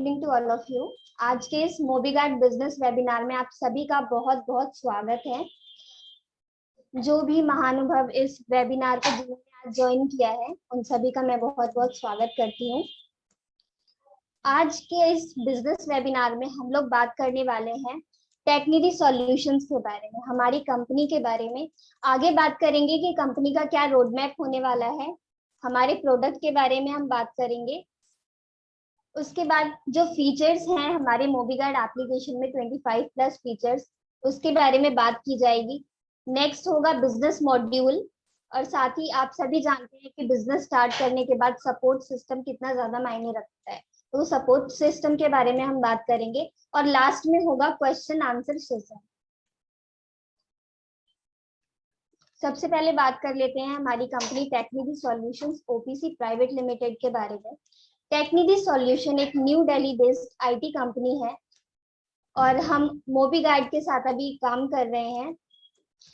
Evening to all of you. आज के इस मोबीगार्ड बिजनेस वेबिनार में आप सभी का बहुत बहुत स्वागत है। जो भी महानुभव इस वेबिनार को जिन्होंने आज ज्वाइन किया है उन सभी का मैं बहुत बहुत स्वागत करती हूँ। आज के इस बिजनेस वेबिनार में हम लोग बात करने वाले हैं टेक्निडी सॉल्यूशंस के बारे में, हमारी कंपनी के बारे में। आगे बात करेंगे कि कंपनी का क्या रोड मैप होने वाला है, हमारे प्रोडक्ट के बारे में हम बात करेंगे। उसके बाद जो फीचर्स हैं हमारे मोबीगार्ड एप्लीकेशन में 25 प्लस फीचर्स, उसके बारे में बात की जाएगी। नेक्स्ट होगा बिजनेस मॉड्यूल, और साथ ही आप सभी जानते हैं कि बिजनेस स्टार्ट करने के बाद सपोर्ट सिस्टम कितना ज्यादा मायने रखता है, तो सपोर्ट सिस्टम के बारे में हम बात करेंगे। और लास्ट में होगा क्वेश्चन आंसर सेशन। सबसे पहले बात कर लेते हैं हमारी company Technidy solutions OPC private limited के बारे में। टेक्निडी सॉल्यूशन एक new Delhi based IT company है और हम मोबीगार्ड के साथ अभी काम कर रहे हैं।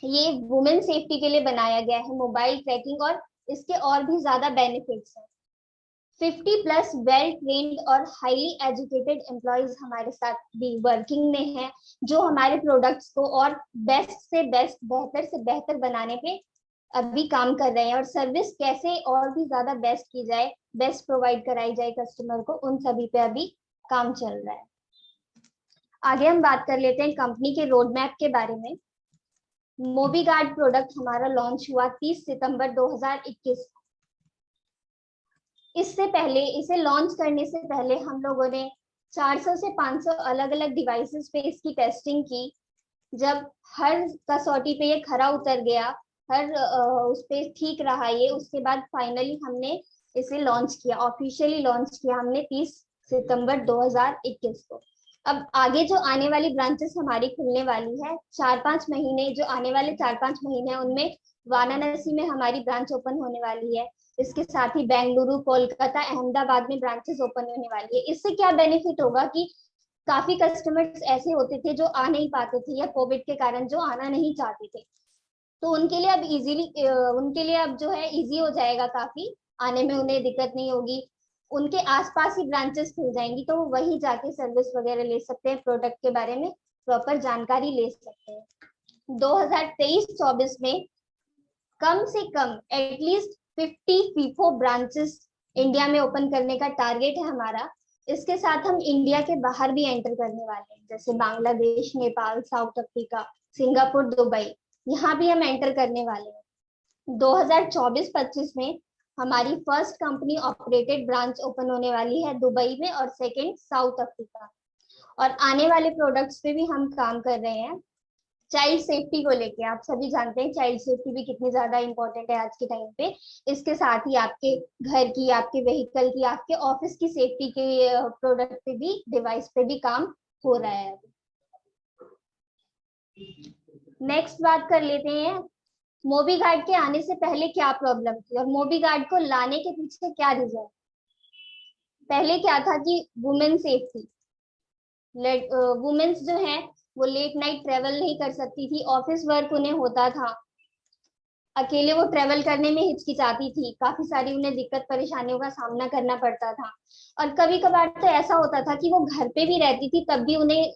ये वुमेन सेफ्टी के लिए बनाया गया है, मोबाइल ट्रैकिंग, और इसके और भी ज्यादा बेनिफिट्स हैं। 50 प्लस वेल ट्रेन्ड और हाईली एजुकेटेड एम्प्लॉयज हमारे साथ भी वर्किंग में है, जो हमारे प्रोडक्ट्स को और बेस्ट से बेस्ट, बेहतर से बेहतर बनाने पे अभी काम कर रहे हैं। और सर्विस कैसे और भी ज्यादा बेस्ट की जाए, बेस्ट प्रोवाइड कराई जाए कस्टमर को, उन सभी पे अभी काम चल रहा है। आगे हम बात कर लेते हैं कंपनी के रोड मैप के बारे में। मोबीगार्ड प्रोडक्ट हमारा लॉन्च हुआ 30 सितंबर 2021। इससे पहले, इसे लॉन्च करने से पहले हम लोगों ने 400 से 500 अलग अलग डिवाइसेस पे इसकी टेस्टिंग की। जब हर कसौटी पे ये खरा उतर गया, हर उस पे ठीक रहा ये, उसके बाद फाइनली हमने इसे लॉन्च किया, ऑफिशियली लॉन्च किया हमने 30 सितंबर 2021 को। अब आगे जो आने वाली ब्रांचेस हमारी खुलने वाली है, 4-5 महीने, जो आने वाले 4-5 महीने हैं उनमें वाराणसी में हमारी ब्रांच ओपन होने वाली है। इसके साथ ही बेंगलुरु, कोलकाता, अहमदाबाद में ब्रांचेस ओपन होने वाली है। इससे क्या बेनिफिट होगा कि काफी कस्टमर्स ऐसे होते थे जो आ नहीं पाते थे, या कोविड के कारण जो आना नहीं चाहते थे, तो उनके लिए अब उनके लिए अब जो है इजी हो जाएगा, काफी आने में उन्हें दिक्कत नहीं होगी। उनके आसपास ही ब्रांचेस खुल जाएंगी, तो वो वहीं जाके सर्विस वगैरह ले सकते हैं, प्रोडक्ट के बारे में प्रॉपर जानकारी ले सकते हैं। 2023-24 में कम से कम एटलीस्ट 50 फीफो ब्रांचेस इंडिया में ओपन करने का टारगेट है हमारा। इसके साथ हम इंडिया के बाहर भी एंटर करने वाले हैं, जैसे Bangladesh, Nepal, south Africa, Singapore, Dubai, यहाँ भी हम एंटर करने वाले हैं। 2024-25 में हमारी first company operated branch open होने वाली है दुबई में, और सेकंड साउथ अफ्रीका। और आने वाले प्रोडक्ट्स पे भी हम काम कर रहे हैं। चाइल्ड सेफ्टी को लेके आप सभी जानते हैं चाइल्ड सेफ्टी भी कितनी ज्यादा इंपॉर्टेंट है आज के टाइम पे। इसके साथ ही आपके घर की, आपके व्हीकल की, आपके ऑफिस की सेफ्टी के प्रोडक्ट पे भी, डिवाइस पे भी काम हो रहा है। नेक्स्ट बात कर लेते हैं मोबीगार्ड के आने से पहले क्या प्रॉब्लम थी और मोबीगार्ड को लाने के पीछे क्या रीजन। पहले क्या था कि वुमेन सेफ्टी, वुमेन्स जो है वो लेट नाइट ट्रेवल नहीं कर सकती थी, ऑफिस वर्क उन्हें होता था, अकेले वो ट्रेवल करने में हिचकिचाती थी, काफी सारी उन्हें दिक्कत परेशानियों का सामना करना पड़ता था। और कभी कभार तो ऐसा होता था कि वो घर पे भी रहती थी, तब भी उन्हें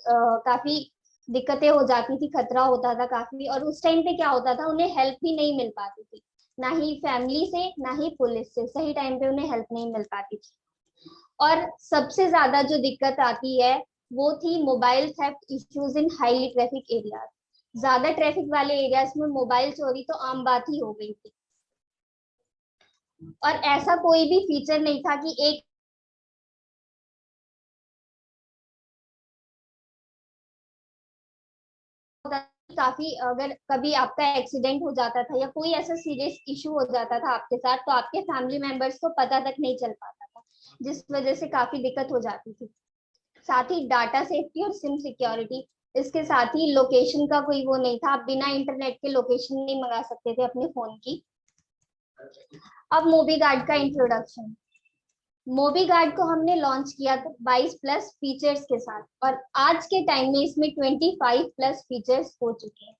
काफी दिक्कतें हो जाती थी, खतरा होता था काफी। और उस टाइम पे क्या होता था, उन्हें हेल्प भी नहीं मिल पाती थी, ना ही फैमिली से ना ही पुलिस से, सही टाइम पे उन्हें हेल्प नहीं मिल पाती थी। और सबसे ज्यादा जो दिक्कत आती है वो थी mobile theft issues in highly traffic areas. ज्यादा ट्रैफिक वाले एरियाज में मोबाइल चोरी तो आम बात ही हो गई थी, और ऐसा कोई भी फीचर नहीं था कि एक काफी, अगर कभी आपका एक्सीडेंट हो जाता था या कोई ऐसा सीरियस इशू हो जाता था आपके साथ, तो आपके फैमिली मेंबर्स को पता तक नहीं चल पाता था, जिस वजह से काफी दिक्कत हो जाती थी। साथ ही डाटा सेफ्टी और सिम सिक्योरिटी, इसके साथ ही लोकेशन का कोई वो नहीं था, आप बिना इंटरनेट के लोकेशन नहीं मंगा सकते थे अपने फोन की। अब मोबीगार्ड का इंट्रोडक्शन। मोबीगार्ड को हमने लॉन्च किया था 22 प्लस फीचर्स के साथ, और आज के टाइम में इसमें 25 प्लस फीचर्स हो चुके हैं।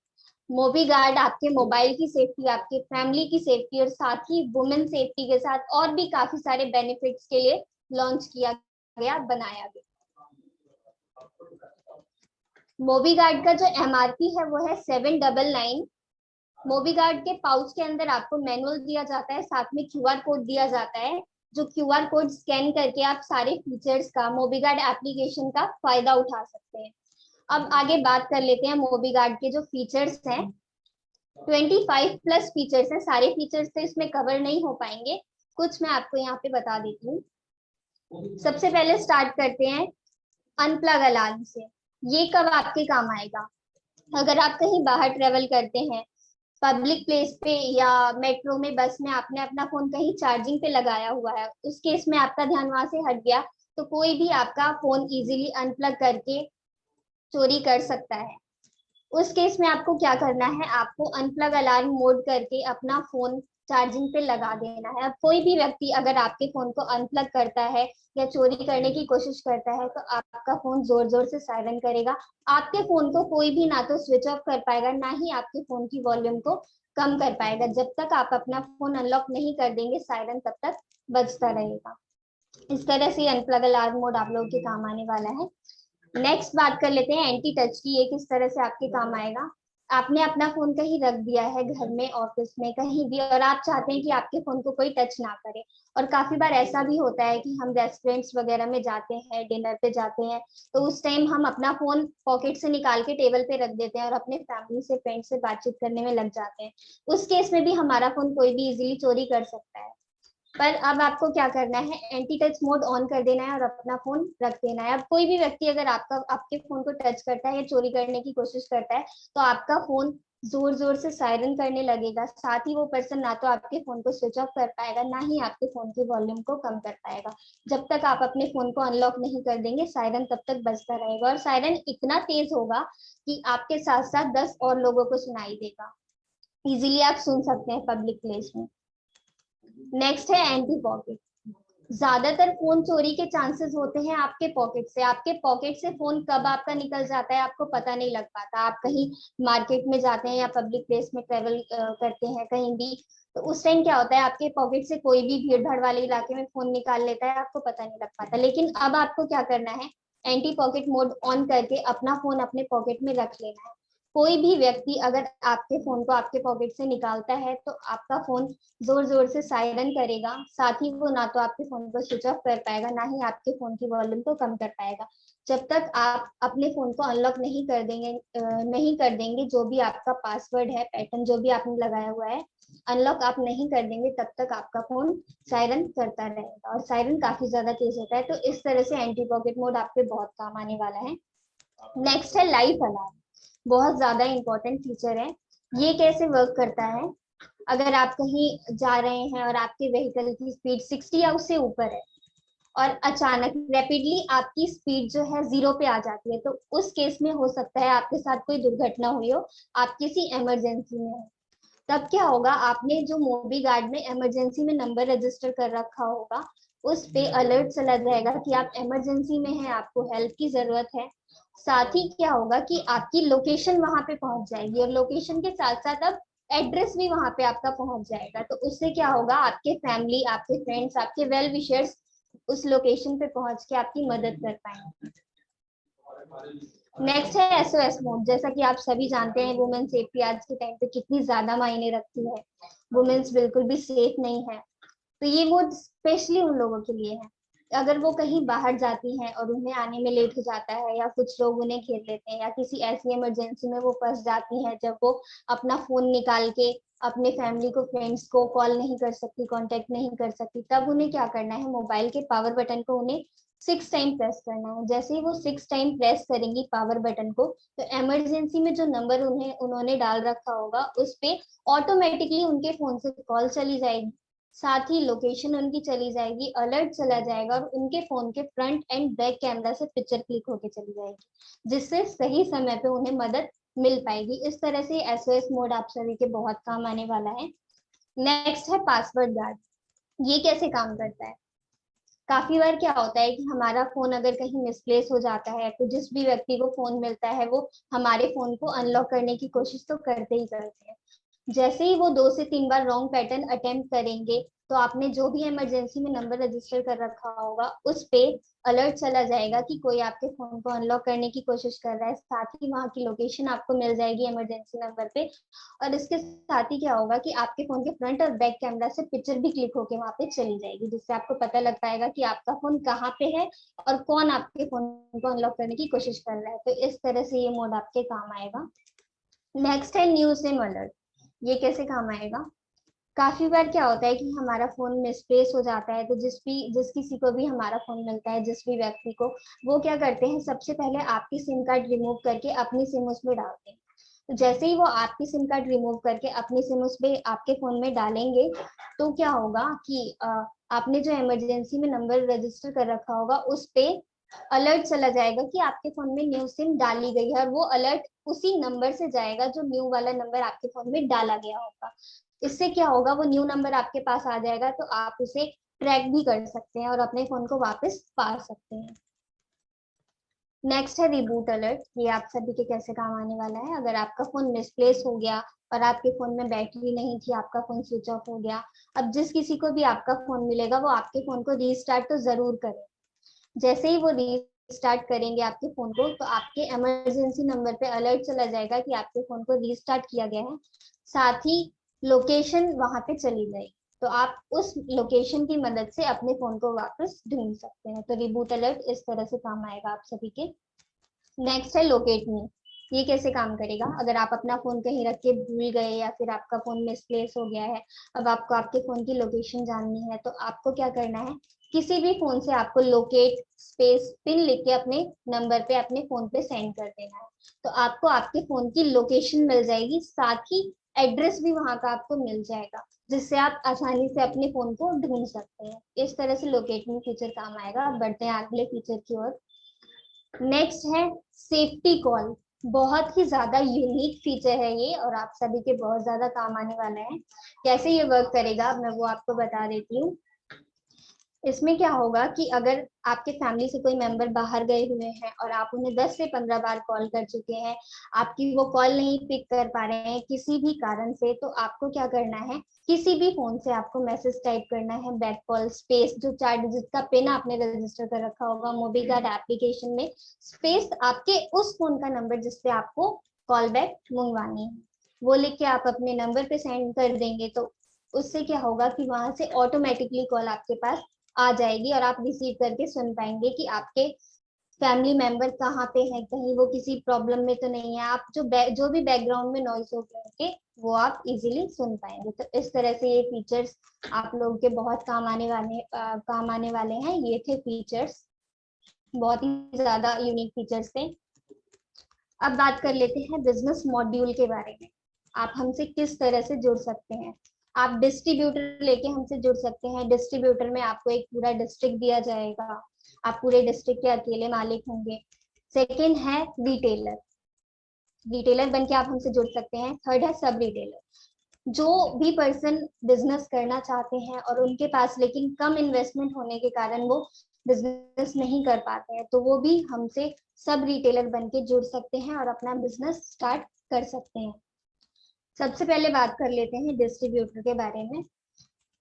मोबीगार्ड आपके मोबाइल की सेफ्टी, आपके फैमिली की सेफ्टी, और साथ ही वुमेन सेफ्टी के साथ और भी काफी सारे बेनिफिट्स के लिए लॉन्च किया गया, बनाया गया। मोबीगार्ड का जो एमआरपी है वो है 799। मोबीगार्ड के पाउच के अंदर आपको मैनुअल दिया जाता है, साथ में क्यूआर कोड दिया जाता है, जो क्यूआर कोड स्कैन करके आप सारे फीचर्स का, मोबीगार्ड एप्लीकेशन का फायदा उठा सकते हैं। अब आगे बात कर लेते हैं मोबीगार्ड के जो फीचर्स हैं। 25 प्लस फीचर्स हैं, सारे फीचर्स तो इसमें कवर नहीं हो पाएंगे, कुछ मैं आपको यहाँ पे बता देती हूँ। सबसे पहले स्टार्ट करते हैं अनप्लग अलार्म से। ये कब आपके काम आएगा? अगर आप कहीं बाहर ट्रेवल करते हैं, पब्लिक प्लेस पे या मेट्रो में, बस में, आपने अपना फोन कहीं चार्जिंग पे लगाया हुआ है, उस केस में आपका ध्यान वहां से हट गया, तो कोई भी आपका फोन इजीली अनप्लग करके चोरी कर सकता है। उस केस में आपको क्या करना है, आपको अनप्लग अलार्म मोड करके अपना फोन चार्जिंग पे लगा देना है। अब कोई भी व्यक्ति अगर आपके फोन को अनप्लग करता है या चोरी करने की कोशिश करता है, तो आपका फोन जोर जोर से सायरन करेगा। आपके फोन को कोई भी ना तो स्विच ऑफ कर पाएगा, ना ही आपके फोन की वॉल्यूम को कम कर पाएगा। जब तक आप अपना फोन अनलॉक नहीं कर देंगे, सायरन तब तक बजता रहेगा। इस तरह से अनप्लग अलार्म मोड आप लोगों के काम आने वाला है। नेक्स्ट बात कर लेते हैं एंटी टच की। ये किस तरह से आपके काम आएगा? आपने अपना फोन कहीं रख दिया है, घर में, ऑफिस में, कहीं भी, और आप चाहते हैं कि आपके फोन को कोई टच ना करे। और काफी बार ऐसा भी होता है कि हम रेस्टोरेंट्स वगैरह में जाते हैं, डिनर पे जाते हैं, तो उस टाइम हम अपना फोन पॉकेट से निकाल के टेबल पे रख देते हैं और अपने फैमिली से, फ्रेंड से बातचीत करने में लग जाते हैं। उस केस में भी हमारा फोन कोई भी इजीली चोरी कर सकता है। पर अब आपको क्या करना है, एंटी टच मोड ऑन कर देना है और अपना फोन रख देना है। अब कोई भी व्यक्ति अगर आपके फोन को टच करता है या चोरी करने की कोशिश करता है, तो आपका फोन जोर जोर से सायरन करने लगेगा। साथ ही वो पर्सन ना तो आपके फोन को स्विच ऑफ कर पाएगा, ना ही आपके फोन की वॉल्यूम को कम कर पाएगा। जब तक आप अपने फोन को अनलॉक नहीं कर देंगे, सायरन तब तक बजता रहेगा, और सायरन इतना तेज होगा कि आपके साथ साथ 10 और लोगों को सुनाई देगा। इजीली आप सुन सकते हैं पब्लिक प्लेस में। नेक्स्ट है एंटी पॉकेट। ज्यादातर फोन चोरी के चांसेस होते हैं आपके पॉकेट से। आपके पॉकेट से फोन कब आपका निकल जाता है, आपको पता नहीं लग पाता। आप कहीं मार्केट में जाते हैं या पब्लिक प्लेस में ट्रेवल करते हैं कहीं भी, तो उस टाइम क्या होता है, आपके पॉकेट से कोई भी भीड़ भाड़ वाले इलाके में फोन निकाल लेता है, आपको पता नहीं लग पाता। लेकिन अब आपको क्या करना है, एंटी पॉकेट मोड ऑन करके अपना फोन अपने पॉकेट में रख लेना है। कोई भी व्यक्ति अगर आपके फोन को आपके पॉकेट से निकालता है, तो आपका फोन जोर जोर से सायरन करेगा। साथ ही वो ना तो आपके फोन को स्विच ऑफ कर पाएगा, ना ही आपके फोन की वॉल्यूम को कम कर पाएगा। जब तक आप अपने फोन को अनलॉक नहीं कर देंगे, जो भी आपका पासवर्ड है, पैटर्न जो भी आपने लगाया हुआ है, अनलॉक आप नहीं कर देंगे, तब तक आपका फोन सायरन करता रहेगा, और सायरन काफी ज्यादा तेज होता है। तो इस तरह से एंटी पॉकेट मोड आपके बहुत काम आने वाला है। नेक्स्ट है लाइफ अलार्म। बहुत ज्यादा इंपॉर्टेंट फीचर है। ये कैसे वर्क करता है, अगर आप कहीं जा रहे हैं और आपके व्हीकल की स्पीड 60 या उससे ऊपर है, और अचानक रैपिडली आपकी स्पीड जो है 0 पे आ जाती है, तो उस केस में हो सकता है आपके साथ कोई दुर्घटना हुई हो, आप किसी इमरजेंसी में हो। तब क्या होगा, आपने जो मोबी गार्ड में इमरजेंसी में नंबर रजिस्टर कर रखा होगा, उस पे अलर्ट चला जाएगा कि आप इमरजेंसी में हैं, आपको हेल्प की जरूरत है। साथ ही क्या होगा कि आपकी लोकेशन वहां पे पहुंच जाएगी, और लोकेशन के साथ साथ अब एड्रेस भी वहां पे आपका पहुंच जाएगा। तो उससे क्या होगा, आपके फैमिली, आपके फ्रेंड्स, आपके वेल विशर्स उस लोकेशन पे पहुंच के आपकी मदद कर पाएंगे। नेक्स्ट है एसओएस मोड। जैसा कि आप सभी जानते हैं, वुमेन सेफ्टी आज के टाइम पे कितनी ज्यादा मायने रखती है। वुमेन्स बिल्कुल भी सेफ नहीं है, तो ये मोड स्पेशली उन लोगों के लिए है। अगर वो कहीं बाहर जाती हैं और उन्हें आने में लेट हो जाता है, या कुछ लोग उन्हें घेर लेते हैं, या किसी ऐसी इमरजेंसी में वो फंस जाती हैं जब वो अपना फोन निकाल के अपने फैमिली को, फ्रेंड्स को कॉल नहीं कर सकती, कांटेक्ट नहीं कर सकती, तब उन्हें क्या करना है, मोबाइल के पावर बटन को उन्हें 6 टाइम प्रेस करना है। जैसे ही वो 6 टाइम प्रेस करेंगी पावर बटन को, तो इमरजेंसी में जो नंबर उन्होंने डाल रखा होगा, उस पे ऑटोमेटिकली उनके फोन से कॉल चली जाएगी। साथ ही लोकेशन उनकी चली जाएगी, अलर्ट चला जाएगा, और उनके फोन के फ्रंट एंड बैक कैमरा से पिक्चर क्लिक होके चली जाएगी, जिससे सही समय पे उन्हें मदद मिल पाएगी। इस तरह से एसओएस मोड आप सभी के बहुत काम आने वाला है। नेक्स्ट है पासवर्ड गार्ड। ये कैसे काम करता है, काफी बार क्या होता है कि हमारा फोन अगर कहीं मिसप्लेस हो जाता है, तो जिस भी व्यक्ति को फोन मिलता है, वो हमारे फोन को अनलॉक करने की कोशिश तो करते ही करते हैं। जैसे ही वो 2 से 3 बार रॉन्ग पैटर्न अटेम्प्ट करेंगे तो आपने जो भी इमरजेंसी में नंबर रजिस्टर कर रखा होगा उस पे अलर्ट चला जाएगा कि कोई आपके फोन को अनलॉक करने की कोशिश कर रहा है। साथ ही वहाँ की लोकेशन आपको मिल जाएगी इमरजेंसी नंबर पे। और इसके साथ ही क्या होगा कि आपके फोन के फ्रंट और बैक कैमरा से पिक्चर भी क्लिक होके वहाँ पे चली जाएगी, जिससे आपको पता लग पाएगा कि आपका फोन कहाँ पे है और कौन आपके फोन को अनलॉक करने की कोशिश कर रहा है। तो इस तरह से ये मोड आपके काम आएगा। नेक्स्ट है न्यू सिम अलर्ट। ये कैसे काम आएगा? काफी बार क्या होता है कि हमारा फोन मिसप्लेस हो जाता है, तो जिस किसी को भी हमारा फोन मिलता है, जिस भी व्यक्ति को, वो क्या करते हैं, सबसे पहले आपकी सिम कार्ड रिमूव करके अपनी सिम उसमें डालते हैं। तो जैसे ही वो आपकी सिम कार्ड रिमूव करके अपनी सिम उस पे आपके फोन में डालेंगे, तो क्या होगा कि आपने जो इमरजेंसी में नंबर रजिस्टर कर रखा होगा उस पे अलर्ट चला जाएगा कि आपके फोन में न्यू सिम डाली गई है, और वो अलर्ट उसी नंबर से जाएगा जो न्यू वाला नंबर आपके फोन में डाला गया होगा। इससे क्या होगा, वो न्यू नंबर आपके पास आ जाएगा, तो आप उसे ट्रैक भी कर सकते हैं और अपने फोन को वापस पा सकते हैं। नेक्स्ट है रिबूट अलर्ट। ये आप सभी के कैसे काम आने वाला है? अगर आपका फोन मिसप्लेस हो गया और आपके फोन में बैटरी नहीं थी, आपका फोन स्विच ऑफ हो गया, अब जिस किसी को भी आपका फोन मिलेगा वो आपके फोन को रीस्टार्ट तो जरूर करे। जैसे ही वो रीस्टार्ट करेंगे आपके फोन को, तो आपके इमरजेंसी नंबर पे अलर्ट चला जाएगा कि आपके फोन को रीस्टार्ट किया गया है। साथ ही लोकेशन वहां पे चली जाएगी, तो आप उस लोकेशन की मदद से अपने फोन को वापस ढूंढ सकते हैं। तो रिबूट अलर्ट इस तरह से काम आएगा आप सभी के। नेक्स्ट है लोकेट मी। ये कैसे काम करेगा? अगर आप अपना फोन कहीं रख के भूल गए या फिर आपका फोन मिसप्लेस हो गया है, अब आपको आपके फोन की लोकेशन जाननी है, तो आपको क्या करना है, किसी भी फोन से आपको लोकेट स्पेस पिन लिख के अपने नंबर पे अपने फोन पे सेंड कर देना है। तो आपको आपके फोन की लोकेशन मिल जाएगी, साथ ही एड्रेस भी वहां का आपको मिल जाएगा, जिससे आप आसानी से अपने फोन को ढूंढ सकते हैं। इस तरह से लोकेट मी फीचर काम आएगा। अब बढ़ते हैं अगले फीचर की ओर। नेक्स्ट है सेफ्टी कॉल। बहुत ही ज्यादा यूनिक फीचर है ये, और आप सभी के बहुत ज्यादा काम आने वाला है। कैसे ये वर्क करेगा मैं वो आपको बता देती हूँ। इसमें क्या होगा कि अगर आपके फैमिली से कोई मेंबर बाहर गए हुए हैं और आप उन्हें 10 से 15 बार कॉल कर चुके हैं, आपकी वो कॉल नहीं पिक कर पा रहे हैं किसी भी कारण से, तो आपको क्या करना है, किसी भी फोन से आपको मैसेज टाइप करना है, बैक कॉल स्पेस जो 4 डिजिट का पिन आपने रजिस्टर कर रखा होगा मोबीगार्ड एप्लीकेशन में, स्पेस आपके उस फोन का नंबर जिससे आपको कॉल बैक मंगवानी है, वो लिख के आप अपने नंबर पे सेंड कर देंगे। तो उससे क्या होगा कि वहां से ऑटोमेटिकली कॉल आपके पास आ जाएगी और आप रिसीव करके सुन पाएंगे कि आपके फैमिली मेंबर कहाँ पे है, कहीं वो किसी प्रॉब्लम में तो नहीं है। आप जो भी बैकग्राउंड में नॉइस हो के वो आप इजीली सुन पाएंगे। तो इस तरह से ये फीचर्स आप लोगों के बहुत काम आने वाले हैं। ये थे फीचर्स, बहुत ही ज्यादा यूनिक फीचर्स थे। अब बात कर लेते हैं बिजनेस मॉड्यूल के बारे में। आप हमसे किस तरह से जुड़ सकते हैं? आप डिस्ट्रीब्यूटर लेके हमसे जुड़ सकते हैं। डिस्ट्रीब्यूटर में आपको एक पूरा डिस्ट्रिक्ट दिया जाएगा, आप पूरे डिस्ट्रिक्ट के अकेले मालिक होंगे। सेकेंड है रिटेलर, रिटेलर बन के आप हमसे जुड़ सकते हैं। थर्ड है सब रिटेलर, जो भी पर्सन बिजनेस करना चाहते हैं और उनके पास लेकिन कम इन्वेस्टमेंट होने के कारण वो बिजनेस नहीं कर पाते हैं, तो वो भी हमसे सब रिटेलर बन के जुड़ सकते हैं और अपना बिजनेस स्टार्ट कर सकते हैं। सबसे पहले बात कर लेते हैं डिस्ट्रीब्यूटर के बारे में।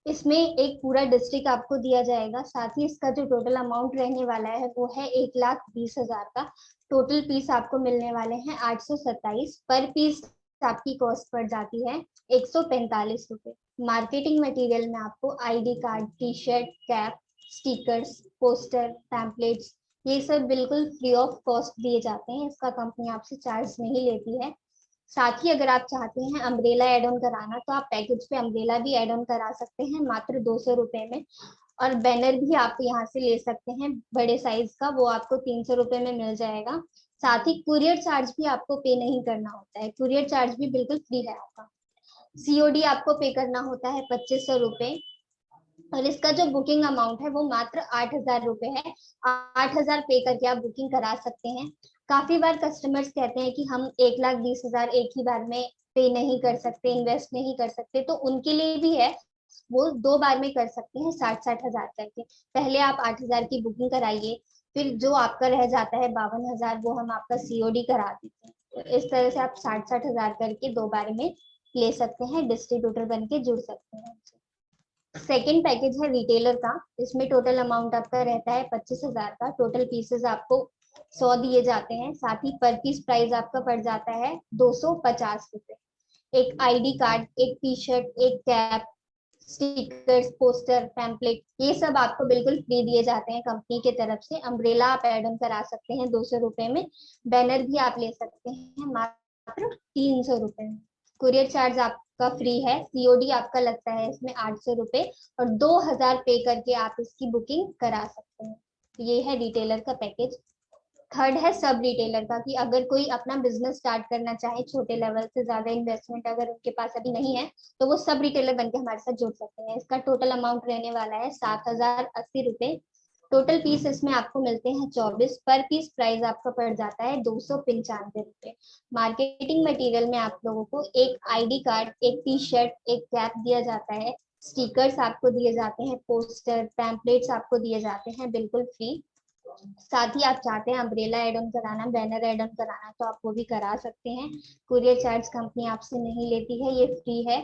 इसमें एक पूरा डिस्ट्रिक्ट आपको दिया जाएगा, साथ ही इसका जो टोटल अमाउंट रहने वाला है वो है 1,20,000 का। टोटल पीस आपको मिलने वाले हैं 827 पर पीस। आपकी कॉस्ट पड़ जाती है 145 रुपए। मार्केटिंग मटेरियल में आपको ID card, T shirt, cap, stickers, poster, pamphlets, ये सब बिल्कुल फ्री ऑफ कॉस्ट दिए जाते हैं। इसका कंपनी आपसे चार्ज नहीं लेती है। साथ ही अगर आप चाहते हैं अम्ब्रेला एड ऑन कराना, तो आप पैकेज पे अम्ब्रेला भी एड ऑन करा सकते हैं मात्र 200 रुपए में। और बैनर भी आप यहाँ से ले सकते हैं बड़े साइज का, वो आपको 300 रुपए में मिल जाएगा। साथ ही कुरियर चार्ज भी आपको पे नहीं करना होता है, कुरियर चार्ज भी बिल्कुल फ्री है आपका। सीओडी आपको पे करना होता है 2500 रुपए, और इसका जो बुकिंग अमाउंट है वो मात्र 8,000 रुपए है। 8,000 पे करके आप बुकिंग करा सकते हैं। काफी बार कस्टमर्स कहते हैं कि हम 1,20,000 एक ही बार में पे नहीं कर सकते, इन्वेस्ट नहीं कर सकते, तो उनके लिए भी है, वो 2 बार में कर सकते हैं 60-60 हजार करके। पहले आप 8,000 की बुकिंग कराइए, फिर जो आपका रह जाता है 52,000 वो हम आपका सीओडी करा देते हैं। तो इस तरह से आप 60-60 हजार करके 2 बार में ले सकते हैं, डिस्ट्रीब्यूटर बन के जुड़ सकते हैं। सेकेंड पैकेज है रिटेलर का। इसमें टोटल अमाउंट आपका रहता है 25,000 का। टोटल पीसेस आपको 100 दिए जाते हैं। साथ ही पर पीस प्राइस आपका पड़ जाता है 250 रुपए। एक आईडी कार्ड, एक टी शर्ट, एक कैप, स्टिकर्स, पोस्टर, पैम्पलेट, ये सब आपको बिल्कुल फ्री दिए जाते हैं कंपनी की तरफ से। अम्ब्रेला आप एड ऑन करा सकते हैं 200 रुपए में। बैनर भी आप ले सकते हैं मात्र 300 रुपए में। कुरियर चार्ज आपका फ्री है। सीओडी आपका लगता है इसमें 800 रुपए और 2000 पे करके आप इसकी बुकिंग करा सकते हैं। ये है रिटेलर का पैकेज। थर्ड है सब रिटेलर का, कि अगर कोई अपना बिजनेस स्टार्ट करना चाहे छोटे लेवल से, ज्यादा इन्वेस्टमेंट अगर उनके पास अभी नहीं है, तो वो सब रिटेलर बनके हमारे साथ जुड़ सकते हैं। इसका टोटल अमाउंट रहने वाला है 7,080 रुपए। टोटल पीस इसमें आपको मिलते हैं 24। पर पीस प्राइस आपका पड़ जाता है 295 रुपए। मार्केटिंग मटेरियल में आप लोगों को एक आईडी कार्ड, एक टी शर्ट, एक कैप दिया जाता है। स्टिकर्स आपको दिए जाते हैं, पोस्टर, पैम्पलेट्स आपको दिए जाते हैं बिल्कुल फ्री। साथ ही आप चाहते हैं अम्ब्रेला एड ऑन कराना, बैनर एड ऑन कराना, तो आप वो भी करा सकते हैं। कुरियर चार्ज कंपनी आपसे नहीं लेती है, ये फ्री है।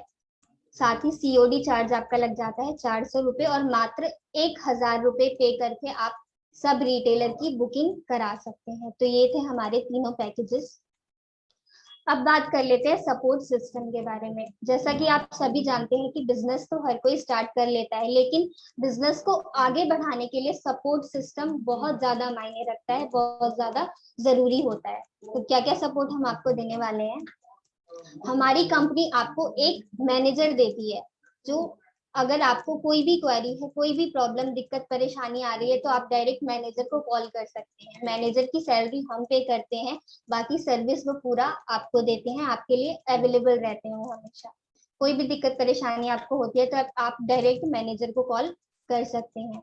साथ ही सीओडी चार्ज आपका लग जाता है 400 रुपए और मात्र 1,000 रुपए पे करके आप सब रिटेलर की बुकिंग करा सकते हैं। तो ये थे हमारे तीनों पैकेजेस। अब बात कर लेते हैं सपोर्ट सिस्टम के बारे में। जैसा कि आप सभी जानते हैं कि बिजनेस तो हर कोई स्टार्ट कर लेता है, लेकिन बिजनेस को आगे बढ़ाने के लिए सपोर्ट सिस्टम बहुत ज्यादा मायने रखता है, बहुत ज्यादा जरूरी होता है। तो क्या क्या सपोर्ट हम आपको देने वाले हैं। हमारी कंपनी आपको एक मैनेजर देती है, जो अगर आपको कोई भी क्वेरी है, कोई भी प्रॉब्लम, दिक्कत, परेशानी आ रही है, तो आप डायरेक्ट मैनेजर को कॉल कर सकते हैं। मैनेजर की सैलरी हम पे करते हैं, बाकी सर्विस वो पूरा आपको देते हैं, आपके लिए अवेलेबल रहते हैं वो हमेशा। कोई भी दिक्कत परेशानी आपको होती है तो आप डायरेक्ट मैनेजर को कॉल कर सकते हैं।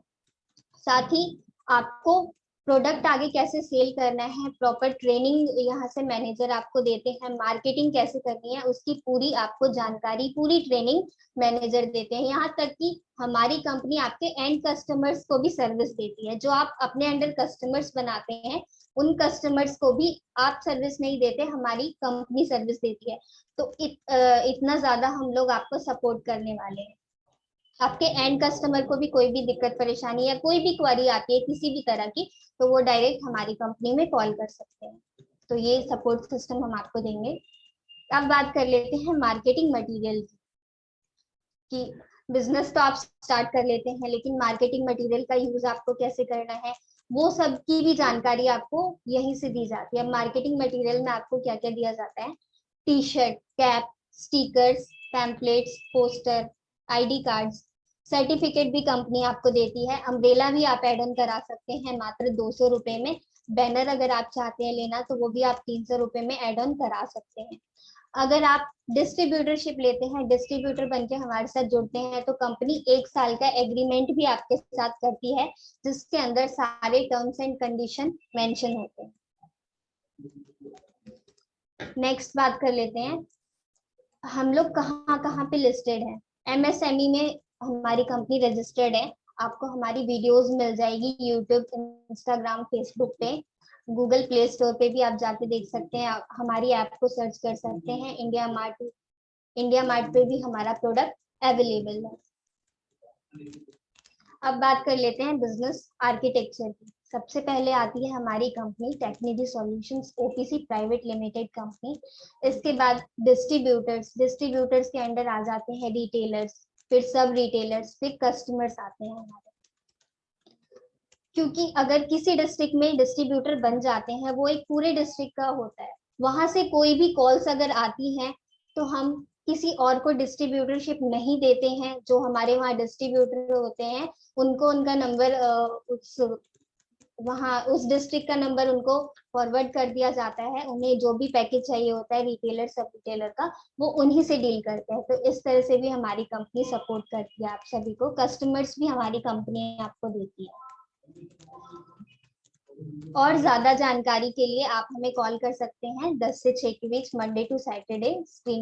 साथ ही आपको प्रोडक्ट आगे कैसे सेल करना है, प्रॉपर ट्रेनिंग यहाँ से मैनेजर आपको देते हैं। मार्केटिंग कैसे करनी है उसकी पूरी आपको जानकारी, पूरी ट्रेनिंग मैनेजर देते हैं। यहाँ तक कि हमारी कंपनी आपके एंड कस्टमर्स को भी सर्विस देती है। जो आप अपने अंडर कस्टमर्स बनाते हैं, उन कस्टमर्स को भी आप सर्विस नहीं देते, हमारी कंपनी सर्विस देती है। तो इतना ज्यादा हम लोग आपको सपोर्ट करने वाले हैं। आपके एंड कस्टमर को भी कोई भी दिक्कत परेशानी या कोई भी क्वेरी आती है किसी भी तरह की, तो वो डायरेक्ट हमारी कंपनी में कॉल कर सकते हैं। तो ये सपोर्ट सिस्टम हम आपको देंगे। अब बात कर लेते हैं मार्केटिंग मटेरियल की। बिजनेस तो आप स्टार्ट कर लेते हैं, लेकिन मार्केटिंग मटेरियल का यूज आपको कैसे करना है, वो सब की भी जानकारी आपको यहीं से दी जाती है। मार्केटिंग मटेरियल में आपको क्या क्या दिया जाता है। T shirt, cap, stickers, pamphlets, poster, ID cards, certificate भी कंपनी आपको देती है। अम्ब्रेला भी आप एड ऑन करा सकते हैं मात्र 200 रुपए में। बैनर अगर आप चाहते हैं लेना तो वो भी आप 300 रुपए में एड ऑन करा सकते हैं। अगर आप डिस्ट्रीब्यूटरशिप लेते हैं, डिस्ट्रीब्यूटर बनके हमारे साथ जुड़ते हैं, तो कंपनी 1 साल का एग्रीमेंट भी आपके साथ करती है, जिसके अंदर सारे टर्म्स एंड कंडीशन मेंशन होते हैं। नेक्स्ट बात कर लेते हैं, हम लोग कहाँ कहाँ पे लिस्टेड हैं। एमएसएमई में हमारी कंपनी रजिस्टर्ड है। आपको हमारी वीडियोस मिल जाएगी यूट्यूब, इंस्टाग्राम, फेसबुक पे। गूगल प्ले स्टोर पे भी आप जाके देख सकते हैं। हमारी ऐप को सर्च कर सकते हैं। इंडिया मार्ट पे भी हमारा प्रोडक्ट अवेलेबल है। अब बात कर लेते हैं बिजनेस आर्किटेक्चर की। सबसे पहले आती है हमारी कंपनी टेक्निजी solutions OPC private limited company. इसके बाद डिस्ट्रीब्यूटर्स के अंडर आ जाते हैं रिटेलर्स, फिर सब रिटेलर्स, फिर कस्टमर्स आते हैं हमारे। क्योंकि अगर किसी डिस्ट्रिक्ट में डिस्ट्रीब्यूटर बन जाते हैं, वो एक पूरे डिस्ट्रिक्ट का होता है। वहां से कोई भी कॉल्स अगर आती हैं, तो हम किसी और को डिस्ट्रीब्यूटरशिप नहीं देते हैं। जो हमारे वहाँ डिस्ट्रीब्यूटर होते हैं, उनको उनका नंबर उस डिस्ट्रिक्ट का नंबर उनको फॉरवर्ड कर दिया जाता है। उन्हें जो भी पैकेज चाहिए होता है रिटेलर, सब रिटेलर का, वो उन्हीं से डील करते हैं। तो इस तरह से भी हमारी कंपनी सपोर्ट करती है आप सभी को। कस्टमर्स भी हमारी कंपनी आपको देती है। और ज्यादा जानकारी के लिए आप हमें कॉल कर सकते हैं 10 से 6 के बीच, मंडे टू सैटरडे। स्क्रीन पे